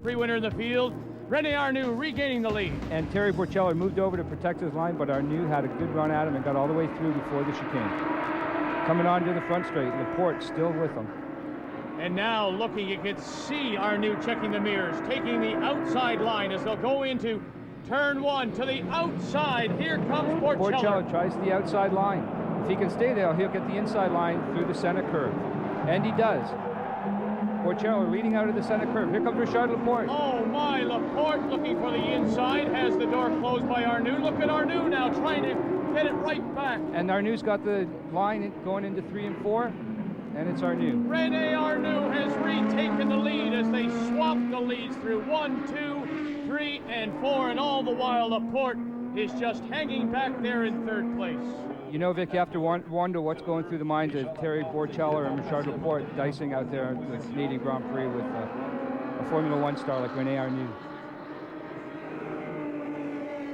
Free winner in the field, Rene Arnoux regaining the lead. And Terry Borcheller moved over to protect his line, but Arnoux had a good run at him and got all the way through before the chicane. Coming on to the front straight, Laporte still with him. And now looking, you can see Arnoux checking the mirrors, taking the outside line as they'll go into turn one to the outside. Here comes Borcheller. Borcheller tries the outside line. If he can stay there, he'll get the inside line through the center curve. And he does. Borcheller leading out of the center curve. Here comes Richard Laporte. Oh my, Laporte looking for the inside, has the door closed by Arnoux. Look at Arnoux now trying to get it right back. And Arnoux got the line going into 3 and 4, and it's Arnoux. Rene Arnoux has retaken the lead as they swap the leads through 1, 2, 3, and 4, and all the while Laporte is just hanging back there in third place. You know, Vic, you have to wonder what's going through the minds of Terry Borcheller and Richard Laporte dicing out there at the Canadian Grand Prix with a Formula One star like Rene Arnoux.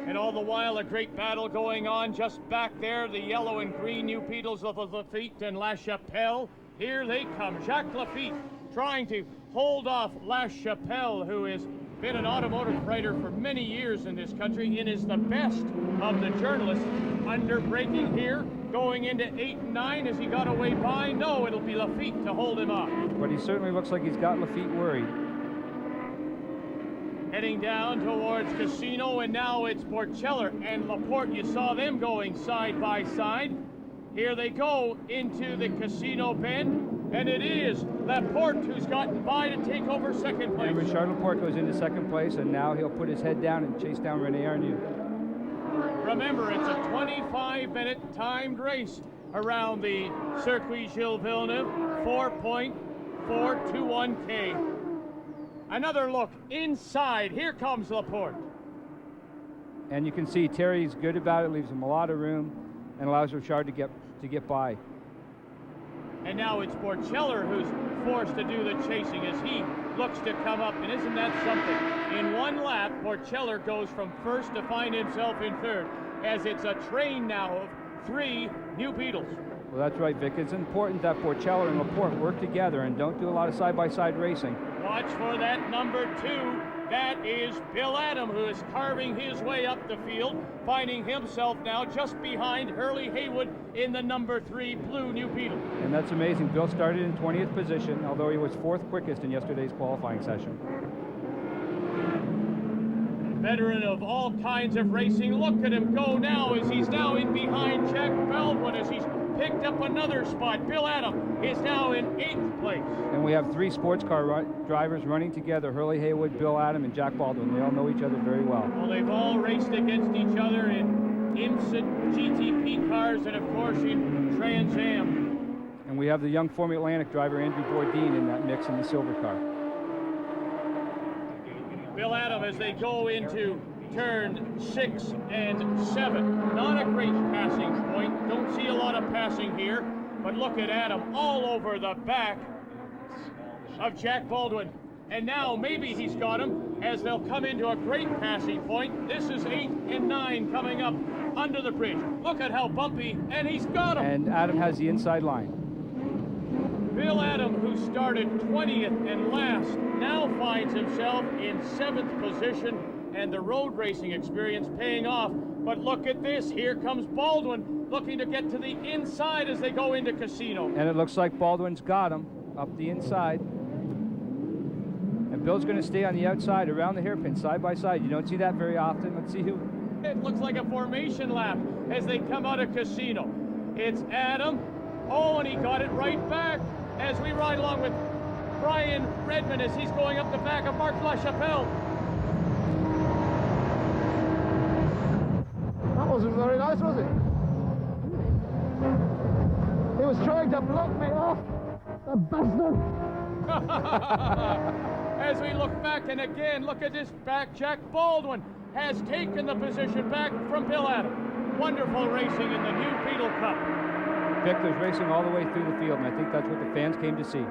And all the while, a great battle going on just back there. The yellow and green new Beetles of Lafitte and Lachapelle. Here they come. Jacques Lafitte trying to hold off Lachapelle, who has been an automotive writer for many years in this country and is the best of the journalists. Under braking here, going into 8 and 9. Has he got away by? No, it'll be Lafitte to hold him up. But he certainly looks like he's got Lafitte worried. Heading down towards Casino, and now it's Borcheller and Laporte. You saw them going side by side. Here they go into the Casino bend, and it is Laporte who's gotten by to take over second place. And Richard Laporte goes into second place, and now he'll put his head down and chase down Rene Arnoux. Remember, it's a 25-minute timed race around the Circuit Gilles Villeneuve, 4.421K. Another look inside. Here comes Laporte. And you can see Terry's good about it, leaves him a lot of room, and allows Richard to get by. And now it's Borcheller who's forced to do the chasing as he looks to come up. And isn't that something? In one lap, Borcheller goes from first to find himself in third, as it's a train now of 3 new Beetles. Well, that's right, Vic. It's important that Borcheller and Laporte work together and don't do a lot of side-by-side racing. Watch for that number 2. That is Bill Adam, who is carving his way up the field, finding himself now just behind Hurley Haywood in the number 3 blue new Beetle. And that's amazing. Bill started in 20th position, although he was 4th quickest in yesterday's qualifying session. Veteran of all kinds of racing. Look at him go now as he's now in behind Jack Baldwin as he's picked up another spot. Bill Adam is now in 8th place. And we have 3 sports car drivers running together, Hurley Haywood, Bill Adam, and Jack Baldwin. They all know each other very well. Well, they've all raced against each other in IMSA GTP cars and, of course, in Trans Am. And we have the young Formula Atlantic driver, Andrew Bourdin, in that mix in the silver car. Bill Adam as they go into turn 6 and 7. Not a great passing point. Don't see a lot of passing here. But look at Adam all over the back of Jack Baldwin. And now maybe he's got him as they'll come into a great passing point. This is 8 and 9 coming up under the bridge. Look at how bumpy, and he's got him. And Adam has the inside line. Bill Adam, who started 20th and last, now finds himself in 7th position, and the road racing experience paying off. But look at this. Here comes Baldwin looking to get to the inside as they go into Casino. And it looks like Baldwin's got him up the inside. And Bill's going to stay on the outside around the hairpin, side by side. You don't see that very often. Let's see who. It looks like a formation lap as they come out of Casino. It's Adam. Oh, and he got it right back as we ride along with Brian Redman as he's going up the back of Marc Lachapelle. That wasn't very nice, was it? He was trying to block me off, the bastard. As we look back, and again, look at this back. Jack Baldwin has taken the position back from Bill Adam. Wonderful racing in the new Beetle Cup. Victor's racing all the way through the field, and I think that's what the fans came to see.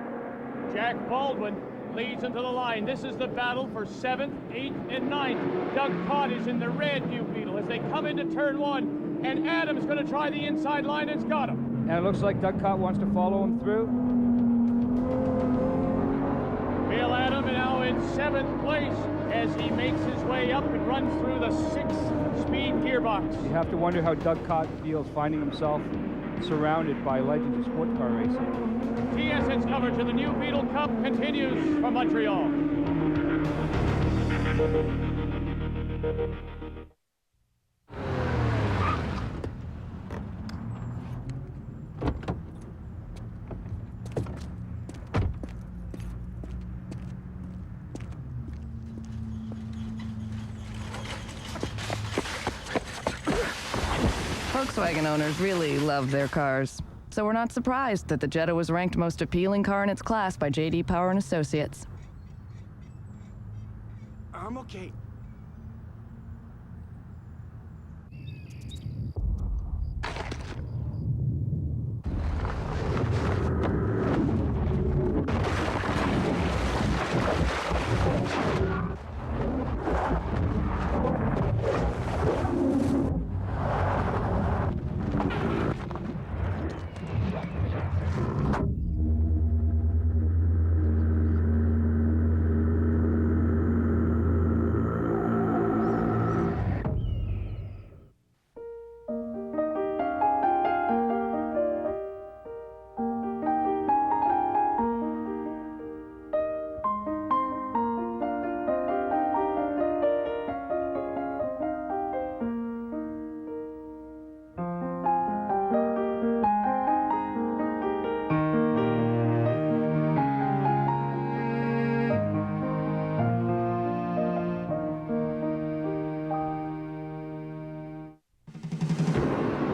Jack Baldwin leads into the line. This is the battle for 7th, 8th, and 9th. Doug Kott is in the red new Beetle as they come into turn 1, and Adam's going to try the inside line and's got him. And it looks like Doug Kott wants to follow him through. Bill Adams now in 7th place as he makes his way up and runs through the 6-speed gearbox. You have to wonder how Doug Kott feels finding himself surrounded by legends of sports car racing. TSN's coverage of the new Beetle Cup continues from Montreal. Volkswagen owners really love their cars, so we're not surprised that the Jetta was ranked most appealing car in its class by J.D. Power and Associates. I'm okay.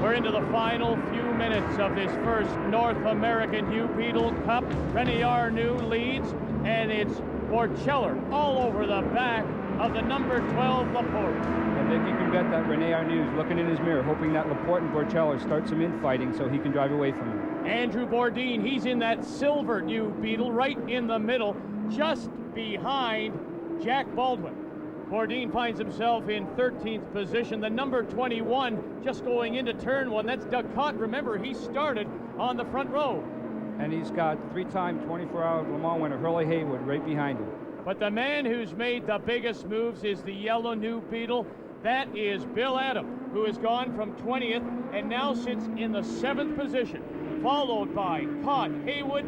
We're into the final few minutes of this first North American New Beetle Cup. Rene Arnoux leads, and it's Borcheller all over the back of the number 12 Laporte. I think you can bet that Rene Arnoux is looking in his mirror, hoping that Laporte and Borcheller start some infighting so he can drive away from him. Andrew Bourdin, he's in that silver New Beetle right in the middle, just behind Jack Baldwin. Bourdin finds himself in 13th position. The number 21 just going into turn 1. That's Doug Kott. Remember, he started on the front row. And he's got 3-time 24-hour Le Mans winner Hurley Haywood right behind him. But the man who's made the biggest moves is the yellow New Beetle. That is Bill Adams, who has gone from 20th and now sits in the 7th position, followed by Kott, Haywood,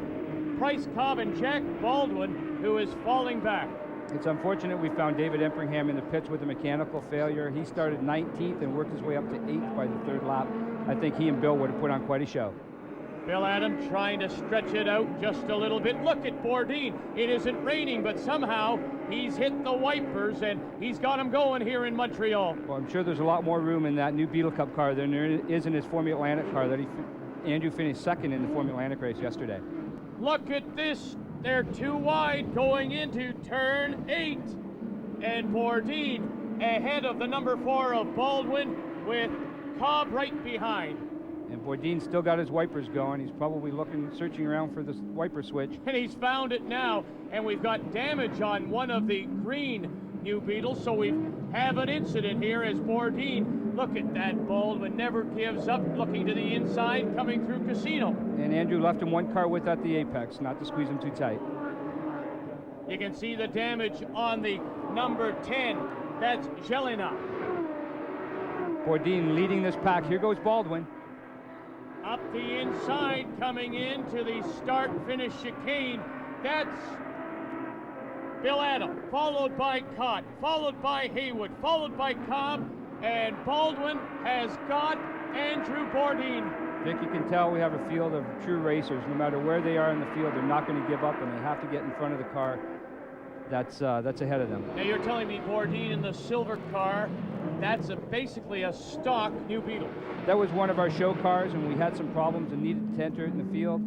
Price, Cobb, and Jack Baldwin, who is falling back. It's unfortunate we found David Empringham in the pits with a mechanical failure. He started 19th and worked his way up to 8th by the 3rd lap. I think he and Bill would have put on quite a show. Bill Adams trying to stretch it out just a little bit. Look at Bourdin. It isn't raining, but somehow he's hit the wipers and he's got him going here in Montreal. Well, I'm sure there's a lot more room in that new Beetle Cup car than there is in his Formula Atlantic car that Andrew finished 2nd in the Formula Atlantic race yesterday. Look at this. They're too wide going into turn 8. And Bourdin ahead of the number 4 of Baldwin with Cobb right behind. And Bourdin's still got his wipers going. He's probably searching around for the wiper switch. And he's found it now. And we've got damage on one of the green New Beetles. So we have an incident here as Bourdin, look at that, Baldwin never gives up, looking to the inside, coming through Casino. And Andrew left him one car width at the apex, not to squeeze him too tight. You can see the damage on the number 10. That's Jelena. Bourdin leading this pack. Here goes Baldwin. Up the inside, coming into the start-finish chicane. That's Bill Adams, followed by Kott, followed by Haywood, followed by Cobb, and Baldwin has got Andrew Bourdin. Dick, you can tell we have a field of true racers. No matter where they are in the field, they're not going to give up, and they have to get in front of the car that's ahead of them. Now you're telling me Bourdin in the silver car, that's basically a stock New Beetle. That was one of our show cars, and we had some problems and needed to enter it in the field.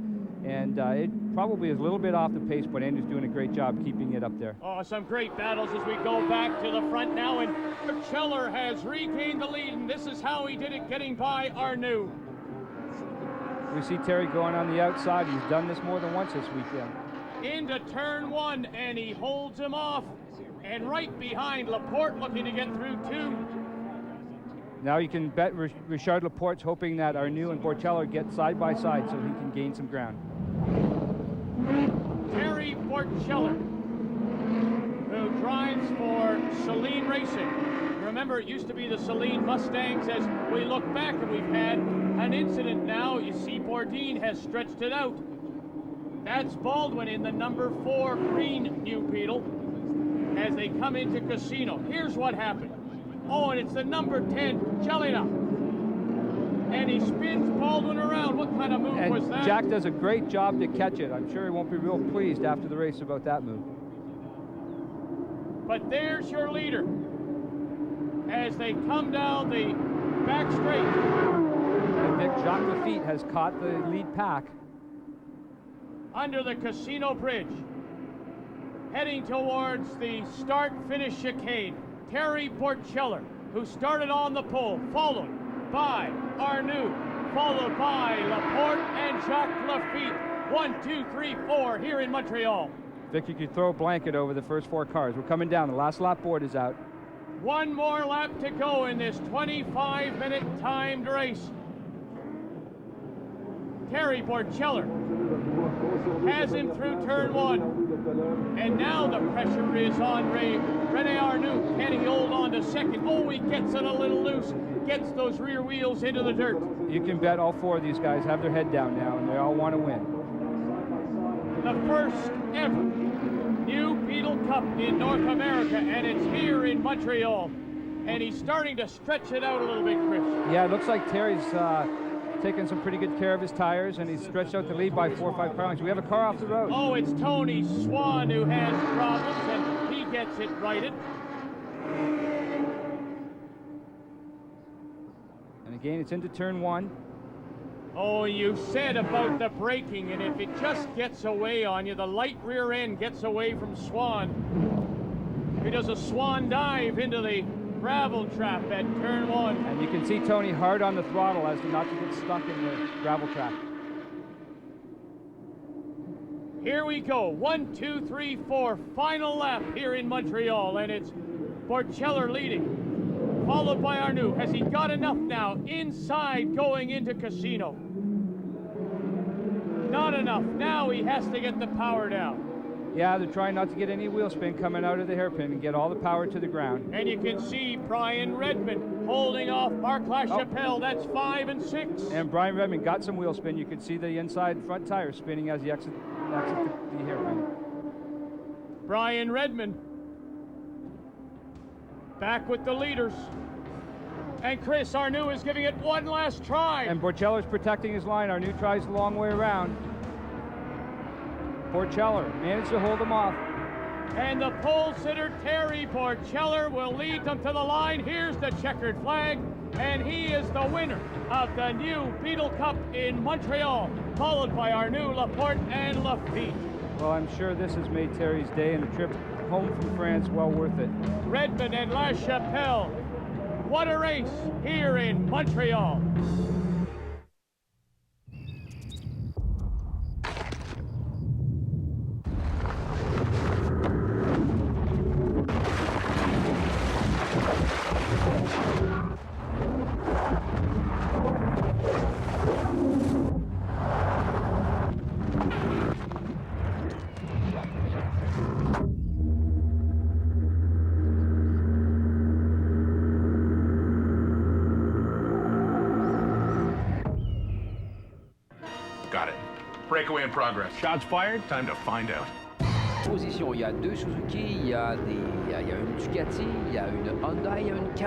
And it probably is a little bit off the pace, but Andrew's doing a great job keeping it up there. Oh, some great battles as we go back to the front now, and Borcheller has regained the lead, and this is how he did it, getting by Arnoux. We see Terry going on the outside. He's done this more than once this weekend. Into turn 1, and he holds him off. And right behind, Laporte looking to get through 2. Now you can bet Richard Laporte's hoping that Arnoux and Borcheller get side by side so he can gain some ground. Terry Borcheller who drives for Celine Racing. Remember, it used to be the Celine Mustangs. As we look back, and we've had an incident now. You see Bourdin has stretched it out. That's Baldwin in the number 4 green New Beetle as they come into Casino. Here's what happened. Oh, and it's the number 10, Jelena. And he spins Baldwin around. What kind of move was that? Jack does a great job to catch it. I'm sure he won't be real pleased after the race about that move. But there's your leader as they come down the back straight. And Jacques Lafitte has caught the lead pack. Under the Casino Bridge, heading towards the start-finish chicane. Terry Borcheller, who started on the pole, followed by Arnoux, followed by Laporte and Jacques Lafitte. 1, 2, 3, 4 here in Montreal. Vic, you could throw a blanket over the first 4 cars. We're coming down. The last lap board is out. One more lap to go in this 25-minute timed race. Terry Borcheller has him through turn 1. And now the pressure is on Rene Arnoux. Can he hold on to second? Oh, he gets it a little loose. Gets those rear wheels into the dirt. You can bet all 4 of these guys have their head down now, and they all want to win. The first ever New Beetle Cup in North America, and it's here in Montreal. And he's starting to stretch it out a little bit, Chris. Yeah, it looks like Terry's taking some pretty good care of his tires, and he's stretched out the lead by 4 or 5 car lengths. We have a car off the road. Oh, it's Tony Swan who has problems, and he gets it righted. And again, it's into turn 1. Oh, you said about the braking, and if it just gets away on you, the light rear end gets away from Swan. He does a swan dive into the gravel trap at turn 1. And you can see Tony hard on the throttle as to not to get stuck in the gravel trap. Here we go. 1, 2, 3, 4. Final lap here in Montreal, and it's Borcheller leading, followed by Arnoux. Has he got enough now inside going into Casino? Not enough. Now he has to get the power down. Yeah, they're trying not to get any wheel spin coming out of the hairpin and get all the power to the ground. And you can see Brian Redman holding off Marc Lachapelle. That's 5 and 6. And Brian Redman got some wheel spin. You can see the inside front tire spinning as he exits the hairpin. Brian Redman back with the leaders. And Chris, Arnoux is giving it one last try. And Borcheller's protecting his line. Arnoux tries the long way around. Borcheller managed to hold him off. And the pole sitter, Terry Borcheller, will lead them to the line. Here's the checkered flag, and he is the winner of the New Beetle Cup in Montreal, followed by Arnoux, Laporte, and Lafitte. Well, I'm sure this has made Terry's day and the trip home from France well worth it. Redman and Lachapelle. What a race here in Montreal. Got it. Breakaway in progress. Shots fired. Time to find out. Position, il y a 2 Suzuki, il y a une Ducati, il y a une Honda, il y a une Kawasaki.